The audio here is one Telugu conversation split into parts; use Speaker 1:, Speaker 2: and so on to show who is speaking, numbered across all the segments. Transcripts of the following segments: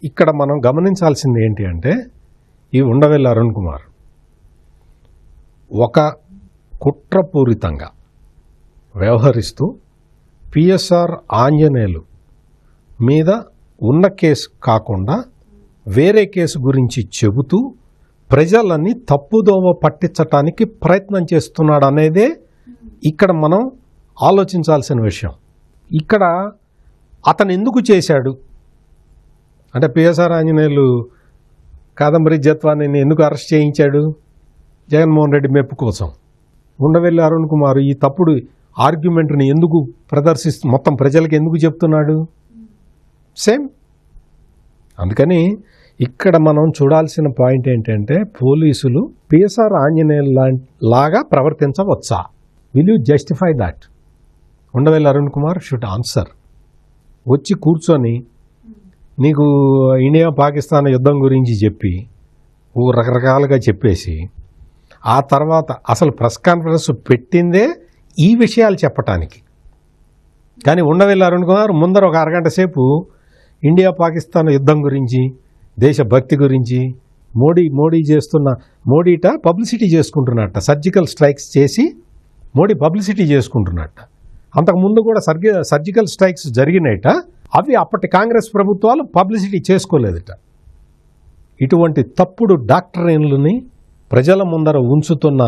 Speaker 1: ఇక్కడ మనం గమనించాల్సింది ఏంటి అంటే ఈ ఉండవెల్లి అరుణ్ కుమార్ ఒక కుట్రపూరితంగా వ్యవహరిస్తూ పిఎస్ఆర్ ఆంజనేయులు మీద ఉన్న కేసు కాకుండా వేరే కేసు గురించి చెబుతూ ప్రజలని తప్పుదోవ పట్టించటానికి ప్రయత్నం చేస్తున్నాడు అనేదే ఇక్కడ మనం ఆలోచించాల్సిన విషయం. ఇక్కడ అతను ఎందుకు చేశాడు అంటే పిఎస్ఆర్ ఆంజనేయులు కాదంబరి జత్వాని ఎందుకు అరెస్ట్ చేయించాడు? జగన్మోహన్ రెడ్డి మెప్పు కోసం. ఉండవెల్లి అరుణ్ కుమార్ ఈ తప్పుడు ఆర్గ్యుమెంట్ని ఎందుకు ప్రదర్శిస్తూ మొత్తం ప్రజలకు ఎందుకు చెప్తున్నాడు? సేమ్. అందుకని ఇక్కడ మనం చూడాల్సిన పాయింట్ ఏంటంటే పోలీసులు పిఎస్ఆర్ ఆంజనేయులు లాగా ప్రవర్తించవచ్చా? Will you justify that? Undavalli Arun Kumar should answer. వచ్చి కూర్చొని నీకు ఇండియా పాకిస్తాన్ యుద్ధం గురించి చెప్పి రకరకాలుగా చెప్పేసి ఆ తర్వాత అసలు ప్రెస్ కాన్ఫరెన్స్ పెట్టిందే ఈ విషయాలు చెప్పటానికి. కానీ ఉండవెల్లి అరుణ్ కుమార్ ముందర ఒక అరగంట సేపు ఇండియా పాకిస్తాన్ యుద్ధం గురించి, దేశభక్తి గురించి, మోడీ చేస్తున్న మోడీట పబ్లిసిటీ చేసుకుంటున్నట్ట. సర్జికల్ స్ట్రైక్స్ చేసి మోడీ పబ్లిసిటీ చేసుకుంటున్నట్ట. అంతకుముందు కూడా సర్జికల్ స్ట్రైక్స్ జరిగినట, అవి అప్పటి కాంగ్రెస్ ప్రభుత్వాలు పబ్లిసిటీ చేసుకోలేదట. ఇటువంటి తప్పుడు డాక్టరైన్లని ప్రజల ముందర ఉంచుతున్న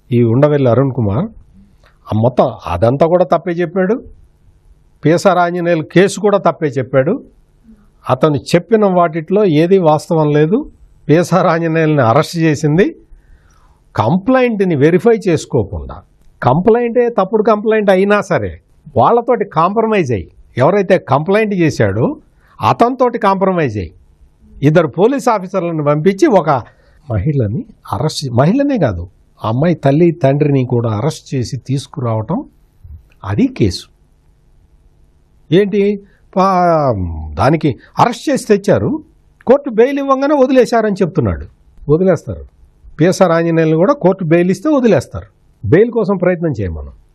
Speaker 1: ఈ ఉండవెల్లి అరుణ్ కుమార్ మొత్తం అదంతా కూడా తప్పే చెప్పాడు. పిఎస్ఆర్ ఆంజనేయులు కేసు కూడా తప్పే చెప్పాడు. అతను చెప్పిన వాటిలో ఏది వాస్తవం లేదు. పిఎస్ఆర్ ఆంజనేయుల్ని అరెస్ట్ చేసింది కంప్లైంట్ని వెరిఫై చేసుకోకుండా. కంప్లైంటే తప్పుడు కంప్లైంట్ అయినా సరే వాళ్ళతోటి కాంప్రమైజ్ అయ్యి, ఎవరైతే కంప్లైంట్ చేశాడో అతనితోటి కాంప్రమైజ్ అయ్యి ఇద్దరు పోలీస్ ఆఫీసర్లను పంపించి ఒక మహిళని అరెస్ట్, మహిళనే కాదు ఆ అమ్మాయి తల్లి తండ్రిని కూడా అరెస్ట్ చేసి తీసుకురావటం, అది కేసు. ఏంటి దానికి అరెస్ట్ చేసి తెచ్చారు, కోర్టు బెయిల్ ఇవ్వగానే వదిలేశారని చెప్తున్నాడు. వదిలేస్తారు. పిఎస్ఆర్ ఆంజనేయులు కూడా కోర్టు బెయిల్ ఇస్తే వదిలేస్తారు. బెయిల్ కోసం ప్రయత్నం చేయమను.